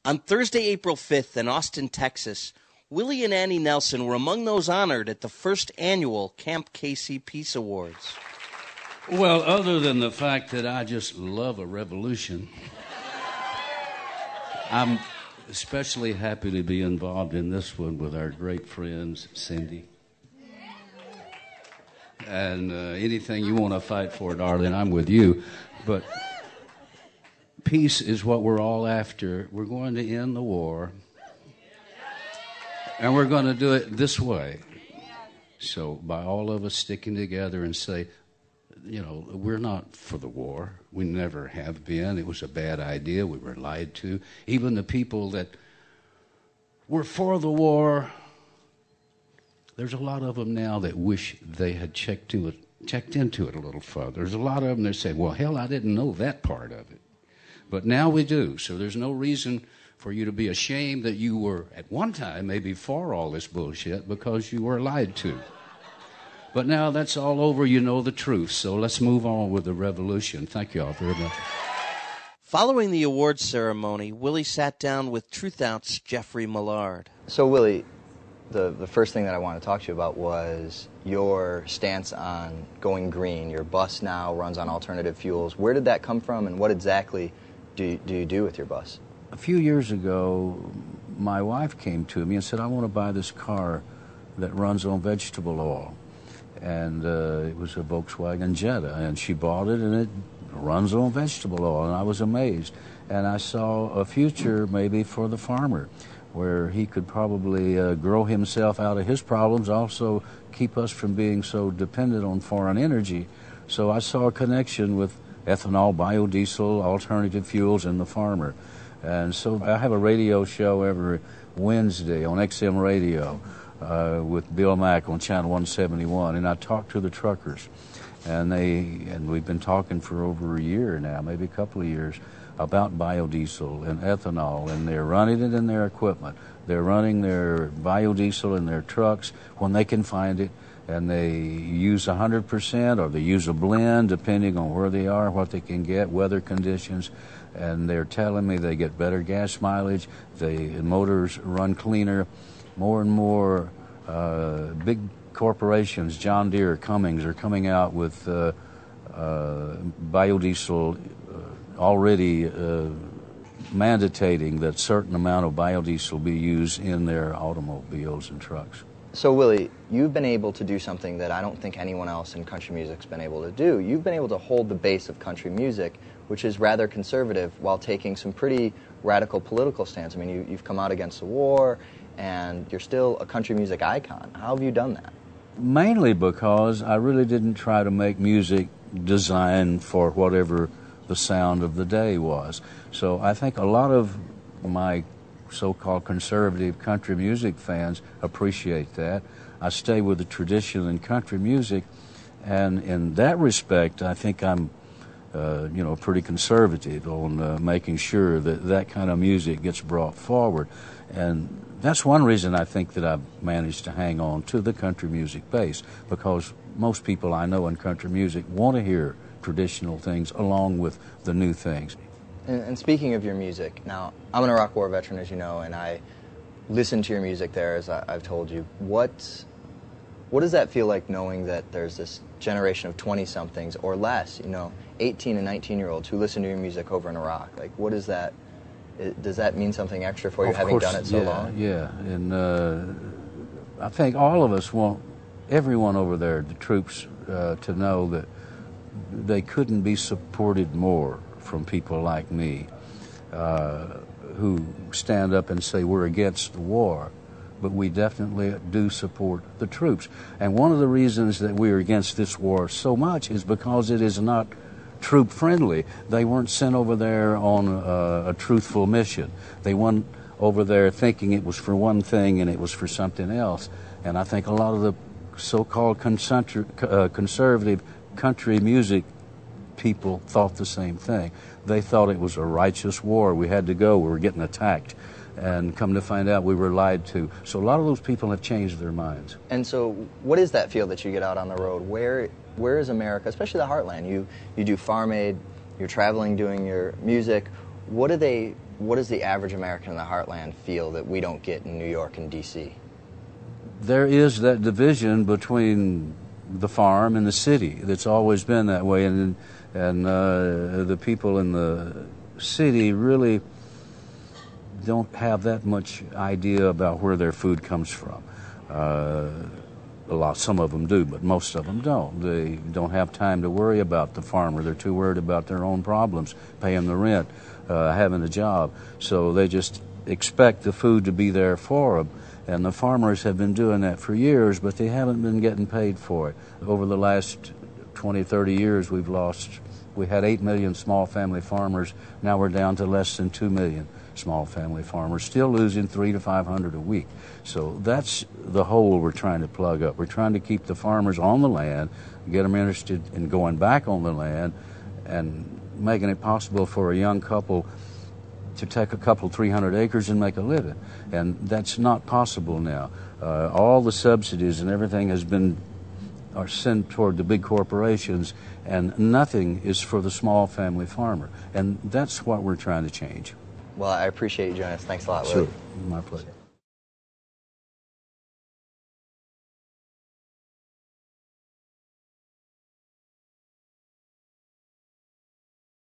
On Thursday, April 5th in Austin, Texas, Willie and Annie Nelson were among those honored at the first annual Camp Casey Peace Awards. Well, other than the fact that I just love a revolution, I'm especially happy to be involved in this one with our great friends, Cindy. And anything you want to fight for, darling, I'm with you. But peace is what we're all after. We're going to end the war. And we're going to do it this way. So by all of us sticking together and say, you know, we're not for the war. We never have been. It was a bad idea. We were lied to. Even the people that were for the war, there's a lot of them now that wish they had checked into it a little further. There's a lot of them that say, well, hell, I didn't know that part of it. But now we do. So there's no reason for you to be ashamed that you were at one time maybe for all this bullshit because you were lied to. But now that's all over, you know the truth. So let's move on with the revolution. Thank you all very much. Following the awards ceremony, Willie sat down with Truthout's Jeffrey Millard. So, Willie, the first thing that I want to talk to you about was your stance on going green. Your bus now runs on alternative fuels. Where did that come from, and what exactly do you do with your bus? A few years ago, my wife came to me and said, I want to buy this car that runs on vegetable oil. And it was a Volkswagen Jetta, and she bought it, and it runs on vegetable oil, and I was amazed. And I saw a future maybe for the farmer, where he could probably grow himself out of his problems, also keep us from being so dependent on foreign energy. So I saw a connection with ethanol, biodiesel, alternative fuels, and the farmer. And so I have a radio show every Wednesday on XM Radio with Bill Mack on Channel 171, and I talk to the truckers. And we've been talking for over a year now, maybe a couple of years, about biodiesel and ethanol, and they're running it in their equipment. They're running their biodiesel in their trucks when they can find it, and they use 100% or they use a blend depending on where they are, what they can get, weather conditions, and they're telling me they get better gas mileage, the motors run cleaner. More and more big corporations, John Deere, Cummins, are coming out with biodiesel already mandating that certain amount of biodiesel be used in their automobiles and trucks. So, Willie, you've been able to do something that I don't think anyone else in country music's been able to do. You've been able to hold the base of country music, which is rather conservative, while taking some pretty radical political stance. I mean, you've come out against the war, and you're still a country music icon. How have you done that? Mainly because I really didn't try to make music designed for whatever the sound of the day was. So I think a lot of my so-called conservative country music fans appreciate that. I stay with the tradition in country music, and in that respect, I think I'm pretty conservative on making sure that that kind of music gets brought forward. And that's one reason I think that I've managed to hang on to the country music base, because most people I know in country music want to hear traditional things along with the new things. And speaking of your music, now, I'm an Iraq War veteran, as you know, and I listen to your music there, as I've told you. What does that feel like, knowing that there's this generation of 20-somethings or less, 18 and 19-year-olds who listen to your music over in Iraq? Like, what is that? Does that mean something extra for you, having done it so long? Yeah, and I think all of us want everyone over there, the troops, to know that they couldn't be supported more from people like me who stand up and say we're against the war, but we definitely do support the troops. And one of the reasons that we're against this war so much is because it is not troop friendly. They weren't sent over there on a truthful mission. They went over there thinking it was for one thing and it was for something else. And I think a lot of the so-called conservative country music people thought the same thing. They thought it was a righteous war. We had to go. We were getting attacked. And come to find out, we were lied to. So a lot of those people have changed their minds. And so what is that feel that you get out on the road? Where is America, especially the heartland? You do Farm Aid, you're traveling doing your music. What does the average American in the heartland feel that we don't get in New York and D.C.? There is that division between the farm and the city. That's always been that way, and the people in the city really don't have that much idea about where their food comes from. Some of them do, but most of them don't. They don't have time to worry about the farmer. They're too worried about their own problems, paying the rent, having a job. So they just expect the food to be there for them. And the farmers have been doing that for years, but they haven't been getting paid for it. Over the last 20, 30 years, we had 8 million small family farmers. Now we're down to less than 2 million small family farmers, still losing 300 to 500 a week. So that's the hole we're trying to plug up. We're trying to keep the farmers on the land, get them interested in going back on the land, and making it possible for a young couple to take a couple 300 acres and make a living. And that's not possible now. All the subsidies and everything are sent toward the big corporations, and nothing is for the small family farmer. And that's what we're trying to change. Well, I appreciate you joining us. Thanks a lot, Willie. Sure, my pleasure.